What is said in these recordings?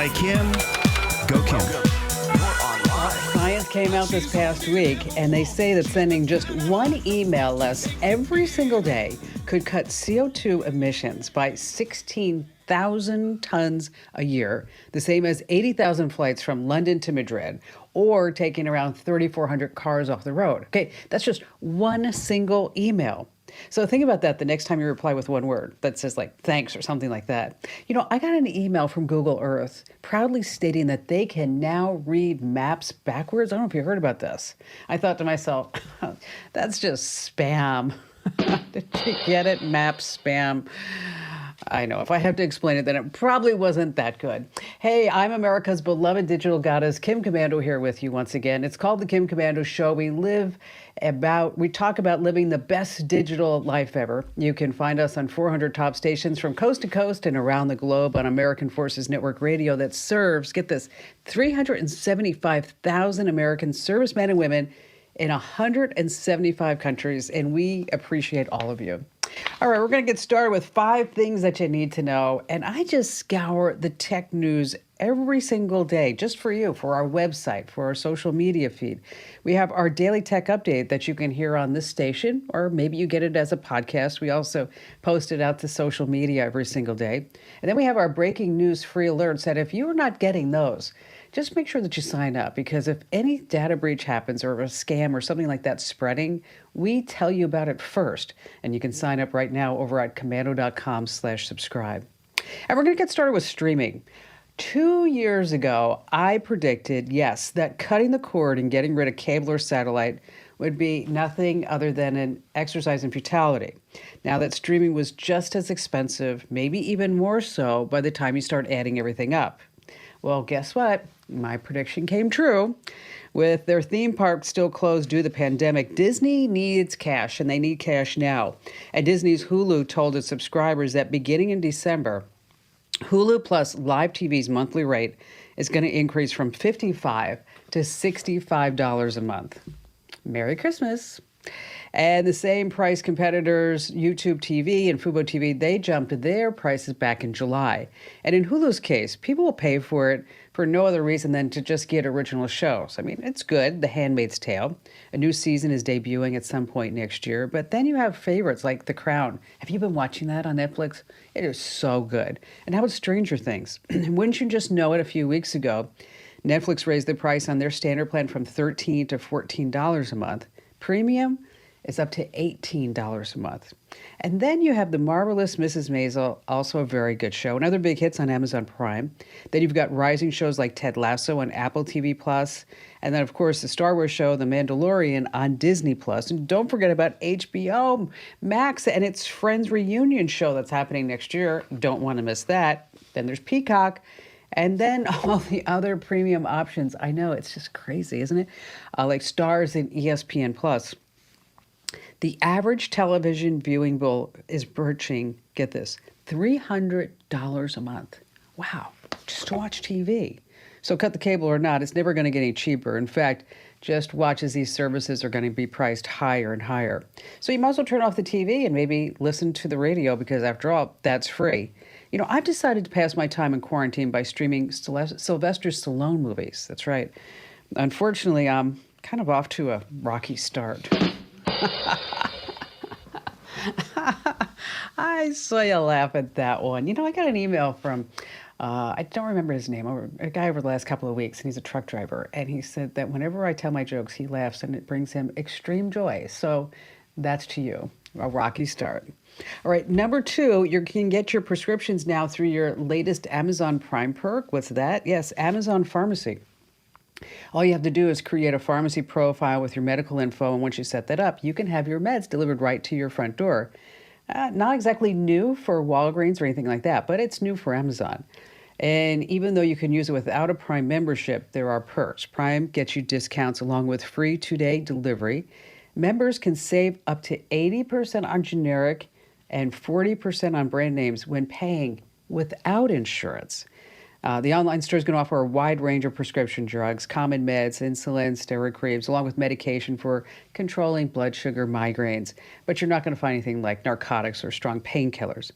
by Kim. Go Kim. Science came out this past week, and they say that sending just one email less every single day could cut CO2 emissions by 16,000 tons a year, the same as 80,000 flights from London to Madrid, or taking around 3,400 cars off the road. Okay, that's just one single email. So think about that the next time you reply with one word that says like thanks or something like that. You know, I got an email from Google Earth proudly stating that they can now read maps backwards. I don't know if you heard about this. I thought to myself, that's just spam. Did you get it? Maps, spam. I know. If I have to explain it, then it probably wasn't that good. Hey, I'm America's beloved digital goddess, Kim Komando, here with you once again. It's called the Kim Komando Show. We talk about living the best digital life ever. You can find us on 400 top stations from coast to coast and around the globe on American Forces Network Radio that serves, get this, 375,000 American servicemen and women in 175 countries, and we appreciate all of you. All right, we're going to get started with 5 things that you need to know. And I just scour the tech news every single day just for you, for our website, for our social media feed. We have our daily tech update that you can hear on this station, or maybe you get it as a podcast. We also post it out to social media every single day. And then we have our breaking news free alerts that if you are not getting those, just make sure that you sign up, because if any data breach happens or a scam or something like that spreading, we tell you about it first. And you can sign up right now over at komando.com/subscribe. And we're going to get started with streaming. 2 years ago, I predicted, yes, that cutting the cord and getting rid of cable or satellite would be nothing other than an exercise in futility. Now that streaming was just as expensive, maybe even more so by the time you start adding everything up. Well, guess what? My prediction came true. With their theme parks still closed due to the pandemic, Disney needs cash, and they need cash now. And Disney's Hulu told its subscribers that beginning in December, Hulu Plus Live TV's monthly rate is going to increase from $55 to $65 a month. Merry Christmas. And the same price competitors, YouTube TV and Fubo TV, they jumped their prices back in July. And in Hulu's case, people will pay for it for no other reason than to just get original shows. I mean, it's good, The Handmaid's Tale. A new season is debuting at some point next year. But then you have favorites like The Crown. Have you been watching that on Netflix? It is so good. And how about Stranger Things? Wouldn't you just know it, a few weeks ago, Netflix raised the price on their standard plan from $13 to $14 a month. Premium is up to $18 a month. And then you have The Marvelous Mrs. Maisel, also a very good show, and other big hits on Amazon Prime. Then you've got rising shows like Ted Lasso on Apple TV+, and then, of course, the Star Wars show, The Mandalorian, on Disney+. And don't forget about HBO Max and its Friends reunion show that's happening next year. Don't want to miss that. Then there's Peacock. And then all the other premium options. I know, it's just crazy, isn't it? Like Stars and ESPN+. The average television viewing bill is approaching, get this, $300 a month. Wow, just to watch TV. So cut the cable or not, it's never going to get any cheaper. In fact, just watch as these services are going to be priced higher and higher. So you might as well turn off the TV and maybe listen to the radio, because after all, that's free. You know, I've decided to pass my time in quarantine by streaming Sylvester Stallone movies. That's right. Unfortunately, I'm kind of off to a rocky start. I saw you laugh at that one. You know, I got an email from, I don't remember his name, a guy over the last couple of weeks, and he's a truck driver. And he said that whenever I tell my jokes, he laughs, and it brings him extreme joy. So that's to you, a rocky start. All right, number 2, you can get your prescriptions now through your latest Amazon Prime perk. What's that? Yes, Amazon Pharmacy. All you have to do is create a pharmacy profile with your medical info, and once you set that up, you can have your meds delivered right to your front door. Not exactly new for Walgreens or anything like that, but it's new for Amazon. And even though you can use it without a Prime membership, there are perks. Prime gets you discounts along with free 2-day delivery. Members can save up to 80% on generic and 40% on brand names when paying without insurance. The online store is going to offer a wide range of prescription drugs, common meds, insulin, steroid creams, along with medication for controlling blood sugar, migraines. But you're not going to find anything like narcotics or strong painkillers.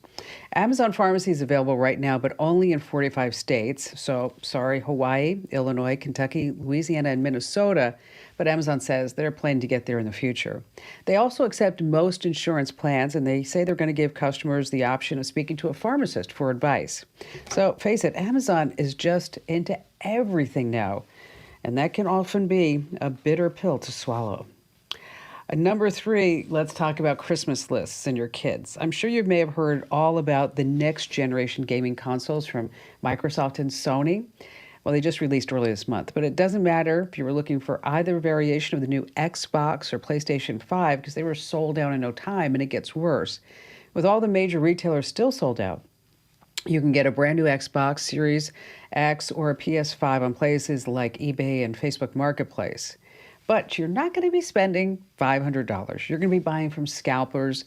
Amazon Pharmacy is available right now, but only in 45 states. So, sorry, Hawaii, Illinois, Kentucky, Louisiana, and Minnesota. But Amazon says they're planning to get there in the future. They also accept most insurance plans, and they say they're going to give customers the option of speaking to a pharmacist for advice. So face it, Amazon is just into everything now, and that can often be a bitter pill to swallow. Number 3, let's talk about Christmas lists and your kids. I'm sure you may have heard all about the next generation gaming consoles from Microsoft and Sony. Well, they just released early this month, but it doesn't matter if you were looking for either variation of the new Xbox or PlayStation 5 because they were sold out in no time, and it gets worse. With all the major retailers still sold out, you can get a brand new Xbox Series X or a PS5 on places like eBay and Facebook Marketplace. But you're not going to be spending $500. You're going to be buying from scalpers,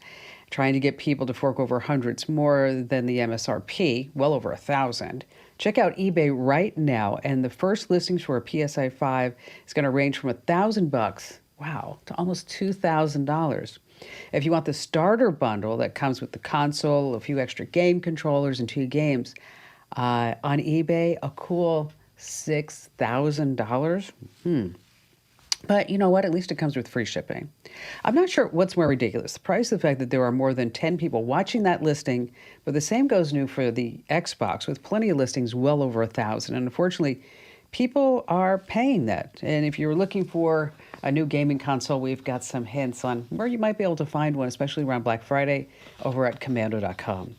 trying to get people to fork over hundreds more than the MSRP, well over $1,000. Check out eBay right now, and the first listings for a PSI 5 is going to range from $1,000, wow, to almost $2,000. If you want the starter bundle that comes with the console, a few extra game controllers, and 2 games, on eBay, a cool $6,000. But you know what? At least it comes with free shipping. I'm not sure what's more ridiculous, the price or the fact that there are more than 10 people watching that listing, but the same goes new for the Xbox, with plenty of listings well over 1,000. And unfortunately, people are paying that. And if you're looking for a new gaming console, we've got some hints on where you might be able to find one, especially around Black Friday, over at Komando.com.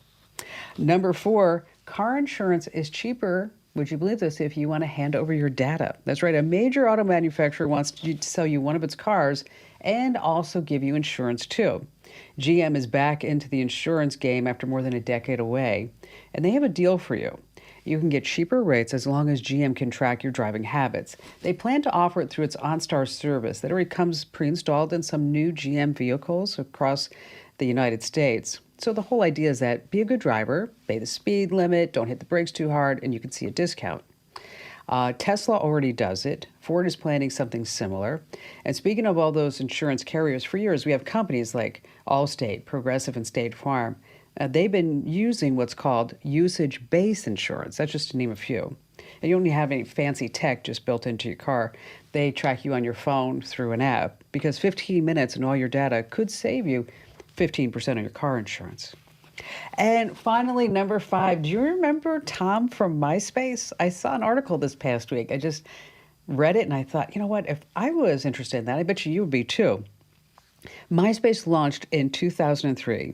Number 4, car insurance is cheaper. Would you believe this, if you want to hand over your data? That's right, a major auto manufacturer wants to sell you one of its cars and also give you insurance too. GM is back into the insurance game after more than a decade away, and they have a deal for you. You can get cheaper rates as long as GM can track your driving habits. They plan to offer it through its OnStar service that already comes pre-installed in some new GM vehicles across the United States. So the whole idea is that be a good driver, obey the speed limit, don't hit the brakes too hard, and you can see a discount. Tesla already does it. Ford is planning something similar. And speaking of all those insurance carriers, for years we have companies like Allstate, Progressive, and State Farm. They've been using what's called usage-based insurance. That's just to name a few. And you don't have any fancy tech just built into your car. They track you on your phone through an app, because 15 minutes and all your data could save you 15% of your car insurance. And finally, number 5, do you remember Tom from Myspace? I saw an article this past week. I just read it and I thought, you know what, if I was interested in that, I bet you would be too. Myspace launched in 2003,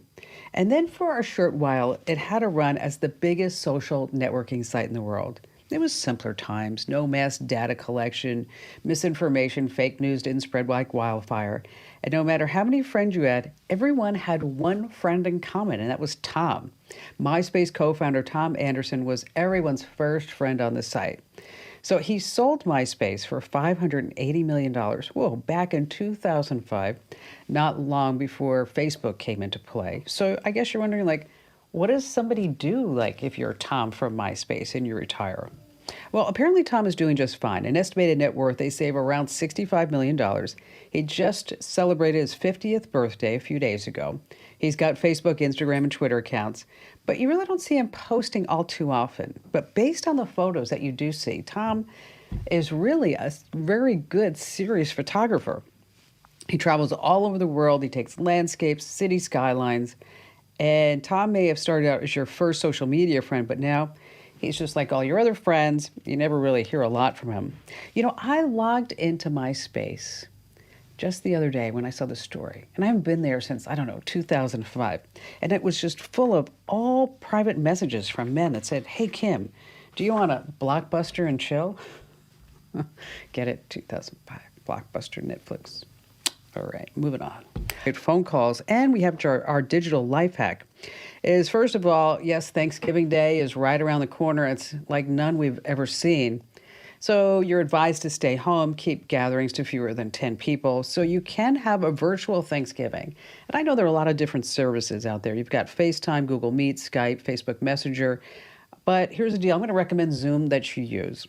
and then for a short while, it had a run as the biggest social networking site in the world. It was simpler times, no mass data collection, misinformation, fake news didn't spread like wildfire. And no matter how many friends you had, everyone had one friend in common, and that was Tom. MySpace co-founder Tom Anderson was everyone's first friend on the site. So he sold MySpace for $580 million, back in 2005, not long before Facebook came into play. So I guess you're wondering, what does somebody do, if you're Tom from MySpace and you retire? Well, apparently Tom is doing just fine. An estimated net worth, they save around $65 million. He just celebrated his 50th birthday a few days ago. He's got Facebook, Instagram, and Twitter accounts, but you really don't see him posting all too often. But based on the photos that you do see, Tom is really a very good, serious photographer. He travels all over the world. He takes landscapes, city skylines, and Tom may have started out as your first social media friend, but now he's just like all your other friends. You never really hear a lot from him. You know, I logged into MySpace just the other day when I saw the story, and I haven't been there since, 2005. And it was just full of all private messages from men that said, "Hey, Kim, do you want a Blockbuster and chill?" Get it? 2005. Blockbuster, Netflix. All right, moving on. Phone calls, and we have our digital life hack. Is first of all, yes, Thanksgiving Day is right around the corner. It's like none we've ever seen. So you're advised to stay home, keep gatherings to fewer than 10 people, so you can have a virtual Thanksgiving. And I know there are a lot of different services out there. You've got FaceTime, Google Meet, Skype, Facebook Messenger. But here's the deal. I'm going to recommend Zoom that you use.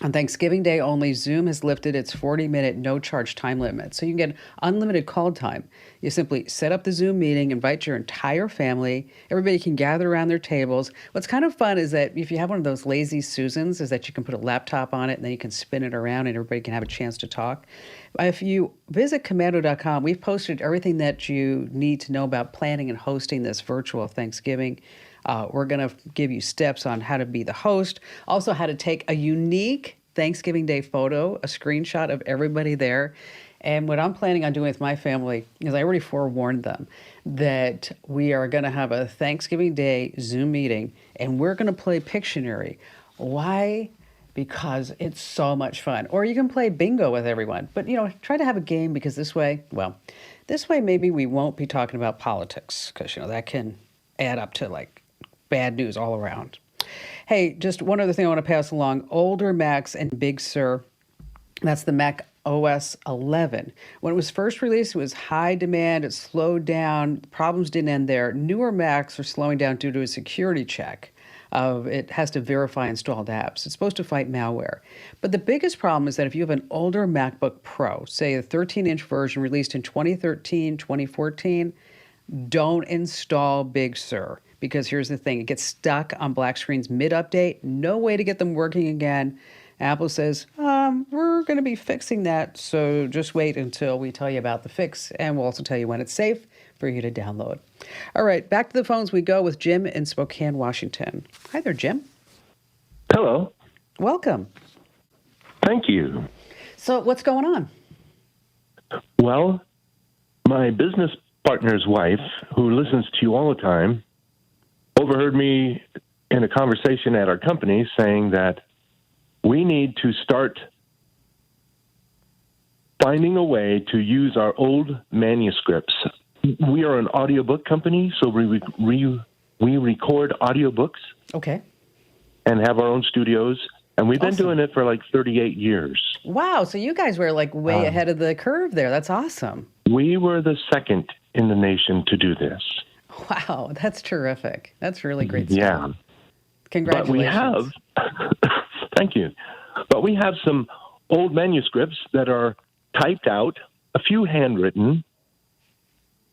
On Thanksgiving Day only, Zoom has lifted its 40-minute no-charge time limit, so you can get unlimited call time. You simply set up the Zoom meeting, invite your entire family. Everybody can gather around their tables. What's kind of fun is that if you have one of those lazy Susans, is that you can put a laptop on it and then you can spin it around and everybody can have a chance to talk. If you visit Komando.com, we've posted everything that you need to know about planning and hosting this virtual Thanksgiving. We're going to give you steps on how to be the host, also how to take a unique Thanksgiving Day photo, a screenshot of everybody there. And what I'm planning on doing with my family is I already forewarned them that we are going to have a Thanksgiving Day Zoom meeting and we're going to play Pictionary. Why? Because it's so much fun. Or you can play bingo with everyone. But, try to have a game because this way maybe we won't be talking about politics because, that can add up to like bad news all around. Hey, just one other thing I want to pass along. Older Macs and Big Sur, that's the Mac OS 11. When it was first released, it was high demand. It slowed down. Problems didn't end there. Newer Macs are slowing down due to a security check. It has to verify installed apps. It's supposed to fight malware. But the biggest problem is that if you have an older MacBook Pro, say a 13-inch version released in 2013, 2014, don't install Big Sur. Because here's the thing, it gets stuck on black screens mid-update, no way to get them working again. Apple says, we're going to be fixing that, so just wait until we tell you about the fix, and we'll also tell you when it's safe for you to download. All right, back to the phones we go with Jim in Spokane, Washington. Hi there, Jim. Hello. Welcome. Thank you. So what's going on? Well, my business partner's wife, who listens to you all the time, overheard me in a conversation at our company saying that we need to start finding a way to use our old manuscripts. We are an audiobook company, so we record audiobooks. Okay. And have our own studios. And we've been Awesome. doing it for like 38 years. Wow, so you guys were like way ahead of the curve there. That's awesome. We were the second in the nation to do this. Wow, that's terrific. That's really great stuff. Yeah. Congratulations. But we have, thank you. But we have some old manuscripts that are typed out, a few handwritten,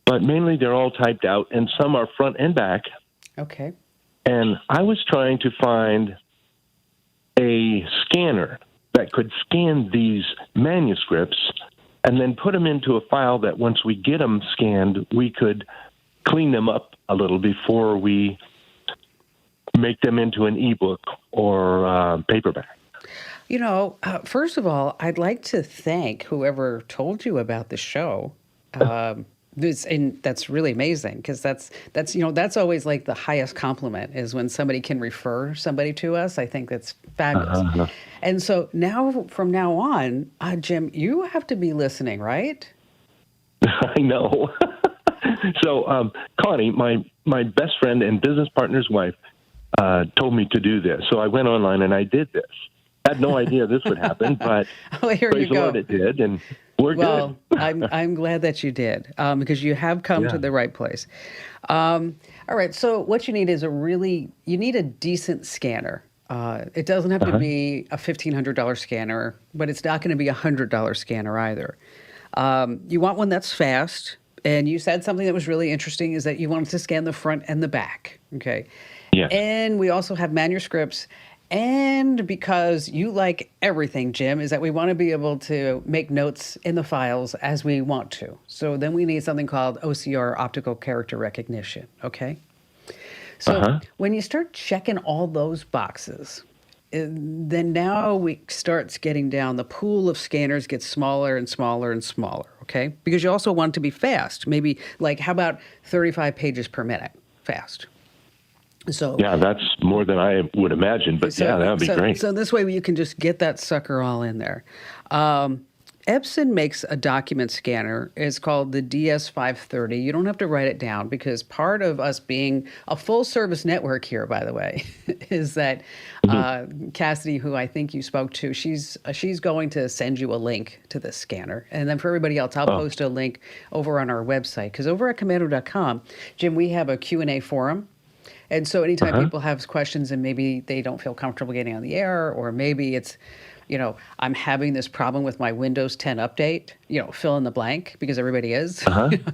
but mainly they're all typed out, and some are front and back. Okay. And I was trying to find a scanner that could scan these manuscripts and then put them into a file that once we get them scanned, we could clean them up a little before we make them into an ebook or paperback. First of all, I'd like to thank whoever told you about the show. And that's really amazing because that's always like the highest compliment is when somebody can refer somebody to us. I think that's fabulous. Uh-huh. And so from now on, Jim, you have to be listening, right? I know. So Connie, my best friend and business partner's wife, told me to do this. So I went online and I did this. I had no idea this would happen, but here praise you go. the Lord, it did, and we're good. Well, I'm glad that you did because you have come to the right place. All right, so what you need is you need a decent scanner. It doesn't have to be a $1,500 scanner, but it's not going to be a $100 scanner either. You want one that's fast, and you said something that was really interesting is that you wanted to scan the front and the back, okay? Yes. And we also have manuscripts. And because you like everything, Jim, is that we want to be able to make notes in the files as we want to. So then we need something called OCR, optical character recognition, okay? So when you start checking all those boxes, then now we starts getting down. The pool of scanners gets smaller and smaller and smaller, okay? Because you also want it to be fast. Maybe like, how about 35 pages per minute fast? So yeah, that's more than I would imagine, but that would be great. So this way you can just get that sucker all in there. Epson makes a document scanner. It's called the DS530. You don't have to write it down because part of us being a full-service network here, by the way, is that Cassidy, who I think you spoke to, she's going to send you a link to this scanner. And then for everybody else, I'll post a link over on our website. Because over at Komando.com, Jim, we have a Q&A forum. And so anytime people have questions and maybe they don't feel comfortable getting on the air, or maybe it's, I'm having this problem with my Windows 10 update, fill in the blank, because everybody is.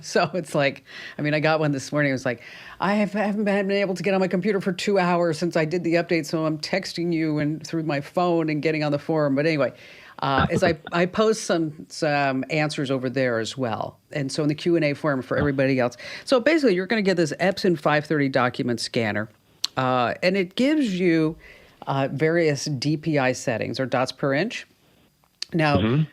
So it's like, I got one this morning. It was like, haven't been able to get on my computer for 2 hours since I did the update. So I'm texting you and through my phone and getting on the forum. But anyway, as I post some answers over there as well. And so in the Q&A forum for everybody else. So basically, you're going to get this Epson 530 document scanner. And it gives you various DPI settings, or dots per inch. Now,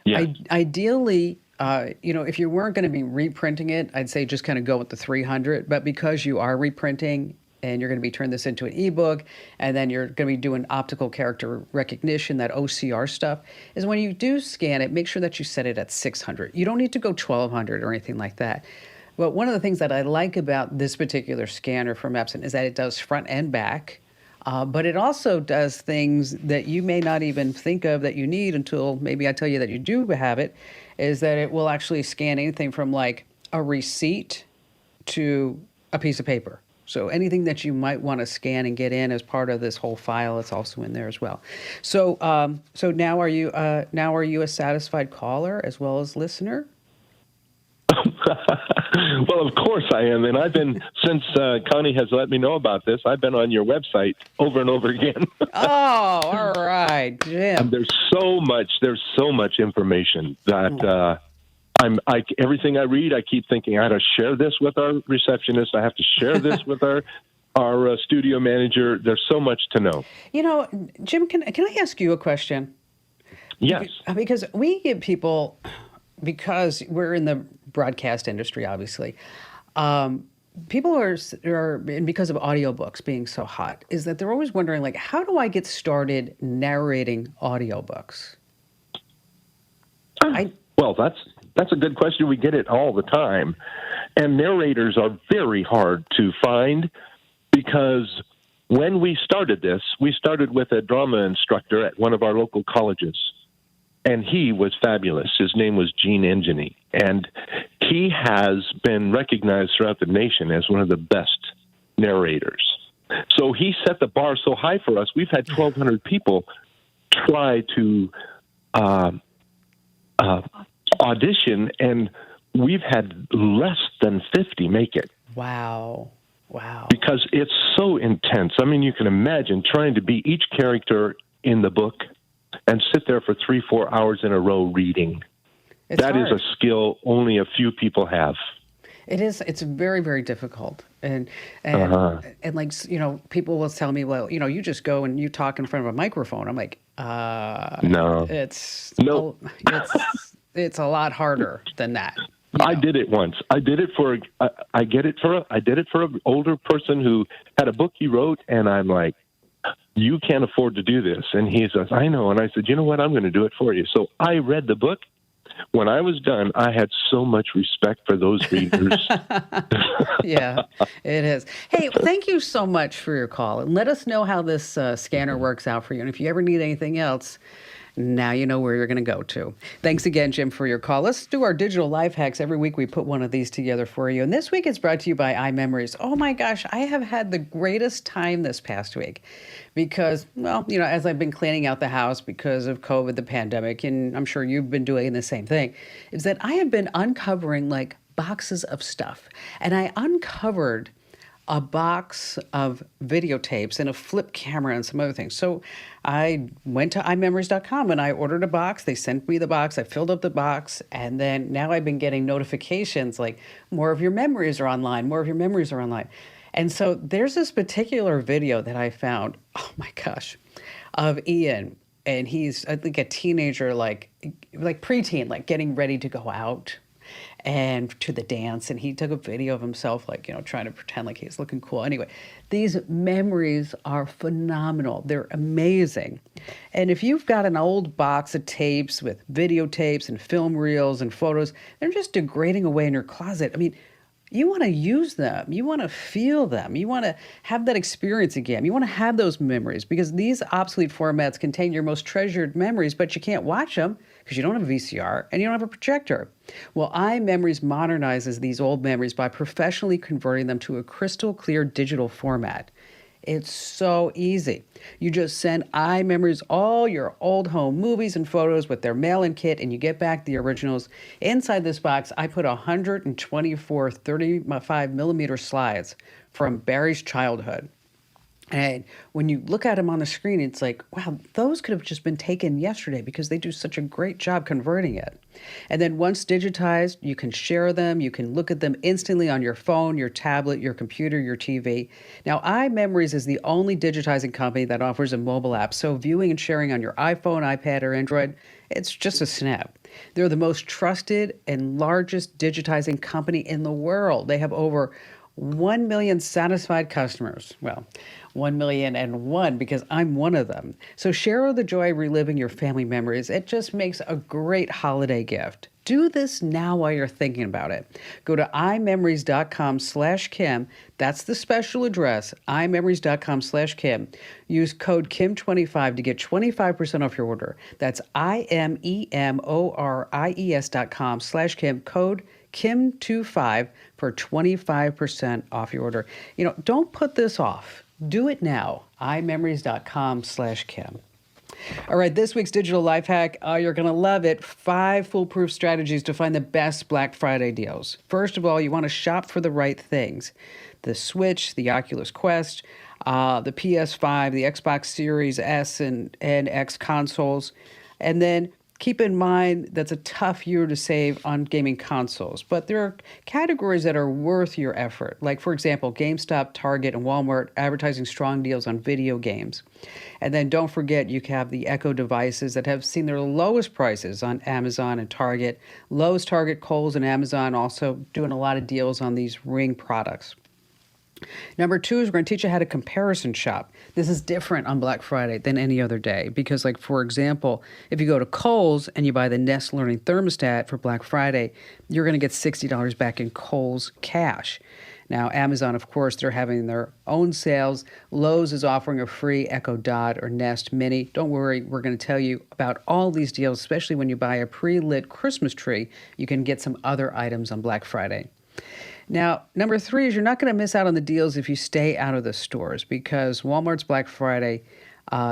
ideally, if you weren't going to be reprinting it, I'd say just kind of go with the 300. But because you are reprinting and you're going to be turning this into an ebook, and then you're going to be doing optical character recognition, that OCR stuff, is when you do scan it, make sure that you set it at 600. You don't need to go 1200 or anything like that. But one of the things that I like about this particular scanner from Epson is that it does front and back. But it also does things that you may not even think of that you need until maybe I tell you that you do have it, is that it will actually scan anything from like a receipt to a piece of paper. So anything that you might want to scan and get in as part of this whole file, it's also in there as well. So now are you a satisfied caller as well as listener? Well, of course I am. And I've been, since Connie has let me know about this, I've been on your website over and over again. Oh, all right, Jim. And there's so much information that everything I read, I keep thinking I have to share this with our receptionist. I have to share this with our studio manager. There's so much to know. Jim, can I ask you a question? Yes. Because we get people, because we're in the broadcast industry, obviously, people are, and because of audiobooks being so hot, is that they're always wondering, like, how do I get started narrating audiobooks? Well, that's a good question. We get it all the time. And narrators are very hard to find, because when we started this, we started with a drama instructor at one of our local colleges. And he was fabulous. His name was Gene Engeny. And he has been recognized throughout the nation as one of the best narrators. So he set the bar so high for us. We've had 1,200 people try to audition, and we've had less than 50 make it. Wow. Because it's so intense. You can imagine trying to be each character in the book and sit there for 3-4 hours in a row reading. That is a skill only a few people have. It is. It's very, very difficult. And like, people will tell me, well, you just go and you talk in front of a microphone. I'm like, no. It's a lot harder than that. I did it once. I did it for an older person who had a book he wrote, and I'm like, you can't afford to do this. And he says, I know. And I said, you know what? I'm going to do it for you. So I read the book. When I was done, I had so much respect for those readers. Yeah, it is. Hey, thank you so much for your call. And let us know how this scanner works out for you. And if you ever need anything else, now you know where you're going to go to. Thanks again, Jim, for your call. Let's do our digital life hacks. Every week we put one of these together for you. And this week it's brought to you by iMemories. Oh my gosh, I have had the greatest time this past week because, well, as I've been cleaning out the house because of COVID, the pandemic, and I'm sure you've been doing the same thing, is that I have been uncovering like boxes of stuff. And I uncovered a box of videotapes and a flip camera and some other things. So I went to iMemories.com and I ordered a box. They sent me the box. I filled up the box. And then now I've been getting notifications like more of your memories are online, more of your memories are online. And so there's this particular video that I found, oh my gosh, of Ian. And he's, I think, a teenager, like preteen, like getting ready to go out and to the dance, and he took a video of himself, like, trying to pretend like he's looking cool. Anyway, these memories are phenomenal. They're amazing. And if you've got an old box of tapes with videotapes and film reels and photos, they're just degrading away in your closet. You want to use them. You want to feel them. You want to have that experience again. You want to have those memories because these obsolete formats contain your most treasured memories, but you can't watch them because you don't have a VCR and you don't have a projector. Well, iMemories modernizes these old memories by professionally converting them to a crystal clear digital format. It's so easy. You just send iMemories all your old home movies and photos with their mail-in kit, and you get back the originals. Inside this box, I put 124 35 millimeter slides from Barry's childhood. And when you look at them on the screen, it's like, wow, those could have just been taken yesterday because they do such a great job converting it. And then once digitized, you can share them. You can look at them instantly on your phone, your tablet, your computer, your TV. Now, iMemories is the only digitizing company that offers a mobile app. So viewing and sharing on your iPhone, iPad, or Android, it's just a snap. They're the most trusted and largest digitizing company in the world. They have over 1 million satisfied customers. Well, 1,000,001 because I'm one of them. So share the joy reliving your family memories. It just makes a great holiday gift. Do this now while you're thinking about it. Go to imemories.com/Kim. That's the special address, imemories.com/Kim. Use code Kim25 to get 25% off your order. That's imemories.com/Kim. Code Kim25 for 25% off your order. Don't put this off. Do it now. imemories.com/Kim. All right, this week's digital life hack, you're going to love it. 5 foolproof strategies to find the best Black Friday deals. First of all, you want to shop for the right things. The Switch, the Oculus Quest, the PS5, the Xbox Series S and X consoles. And then keep in mind that's a tough year to save on gaming consoles, but there are categories that are worth your effort. Like, for example, GameStop, Target, and Walmart advertising strong deals on video games. And then don't forget, you have the Echo devices that have seen their lowest prices on Amazon and Target. Lowe's, Target, Kohl's, and Amazon also doing a lot of deals on these Ring products. Number 2 is we're going to teach you how to comparison shop. This is different on Black Friday than any other day because, like, for example, if you go to Kohl's and you buy the Nest Learning Thermostat for Black Friday, you're going to get $60 back in Kohl's cash. Now, Amazon, of course, they're having their own sales. Lowe's is offering a free Echo Dot or Nest Mini. Don't worry, we're going to tell you about all these deals, especially when you buy a pre-lit Christmas tree. You can get some other items on Black Friday. Now, number 3 is you're not going to miss out on the deals if you stay out of the stores because Walmart's Black Friday,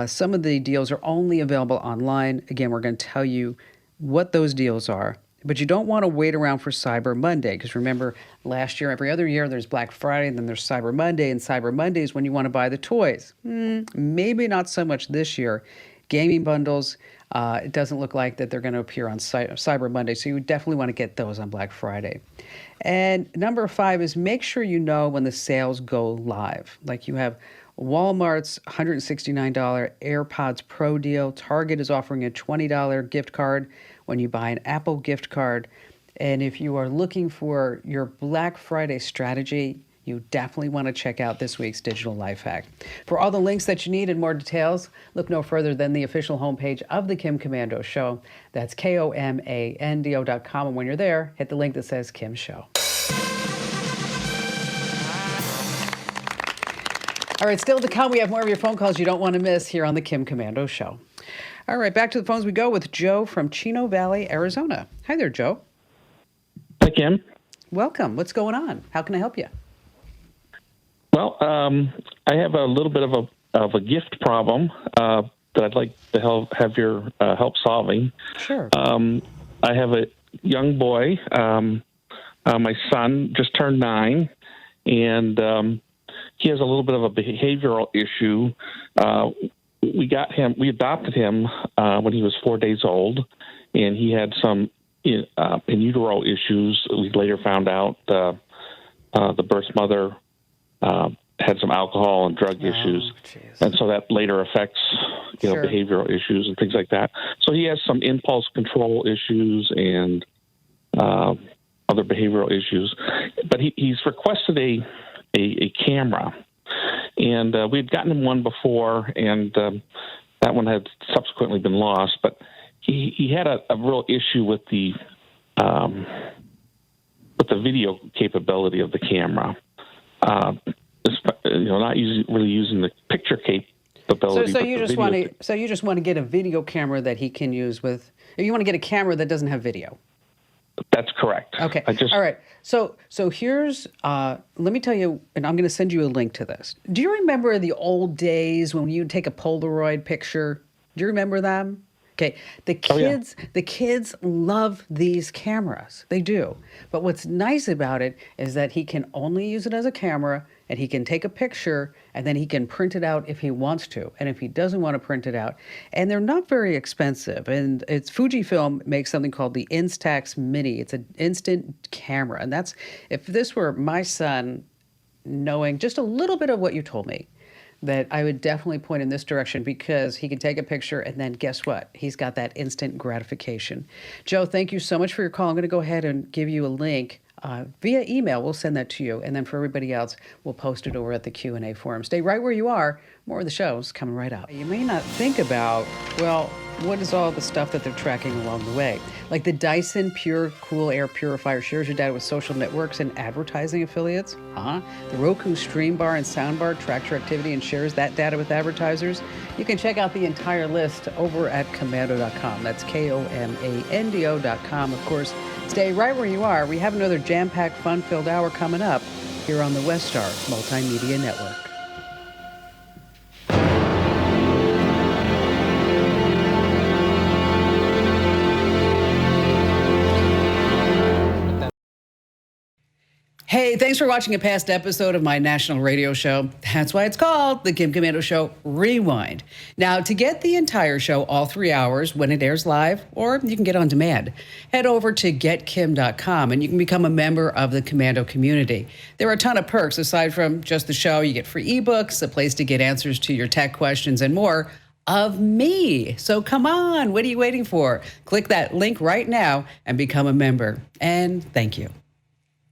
some of the deals are only available online. Again, we're going to tell you what those deals are. But you don't want to wait around for Cyber Monday because remember, last year, every other year, there's Black Friday and then there's Cyber Monday. And Cyber Monday is when you want to buy the toys. Maybe not so much this year. Gaming bundles, it doesn't look like that they're going to appear on Cyber Monday, so you definitely want to get those on Black Friday. And number 5 is make sure you know when the sales go live. Like you have Walmart's $169 AirPods Pro deal. Target is offering a $20 gift card when you buy an Apple gift card. And if you are looking for your Black Friday strategy, you definitely want to check out this week's digital life hack. For all the links that you need and more details, look no further than the official homepage of the Kim Komando Show. That's KOMANDO.com. And when you're there, hit the link that says Kim Show. All right, still to come, we have more of your phone calls you don't want to miss here on the Kim Komando Show. All right, back to the phones we go with Joe from Chino Valley, Arizona. Hi there, Joe. Hi, Kim. Welcome. What's going on? How can I help you? Well, I have a little bit of a gift problem that I'd like to have your help solving. Sure. I have a young boy. My son just turned 9, and he has a little bit of a behavioral issue. We adopted him when he was 4 days old, and he had some in utero issues. We later found out the birth mother had some alcohol and drug issues, geez. And so that later affects Sure. behavioral issues and things like that. So he has some impulse control issues and other behavioral issues. But he's requested a camera, and we had gotten him one before, and that one had subsequently been lost. But he had a real issue with the video capability of the camera. Not really using the picture ability. So but you the just video- want to get a video camera that he can use with. You want to get a camera that doesn't have video. That's correct. Okay. I just All right. So here's let me tell you, and I'm going to send you a link to this. Do you remember the old days when you'd take a Polaroid picture? Do you remember them? Okay. The kids love these cameras. They do. But what's nice about it is that he can only use it as a camera, and he can take a picture, and then he can print it out if he wants to. And if he doesn't want to print it out, and they're not very expensive. And it's Fujifilm makes something called the Instax Mini. It's an instant camera. And that's, if this were my son, knowing just a little bit of what you told me, that I would definitely point in this direction, because he can take a picture and then guess what? He's got that instant gratification. Joe, thank you so much for your call. I'm going to go ahead and give you a link via email. We'll send that to you. And then for everybody else, we'll post it over at the Q&A forum. Stay right where you are. More of the show's coming right up. You may not think about, well, what is all the stuff that they're tracking along the way? Like the Dyson Pure Cool Air Purifier shares your data with social networks and advertising affiliates. The Roku Stream Bar and Soundbar tracks your activity and shares that data with advertisers. You can check out the entire list over at komando.com. That's komando.com. Of course, stay right where you are. We have another jam-packed, fun-filled hour coming up here on the Westar Multimedia Network. Hey, thanks for watching a past episode of my national radio show. That's why it's called The Kim Komando Show Rewind. Now, to get the entire show, all 3 hours, when it airs live, or you can get on demand, head over to getkim.com and you can become a member of the Komando community. There are a ton of perks aside from just the show. You get free ebooks, a place to get answers to your tech questions, and more of me. So come on, what are you waiting for? Click that link right now and become a member. And thank you.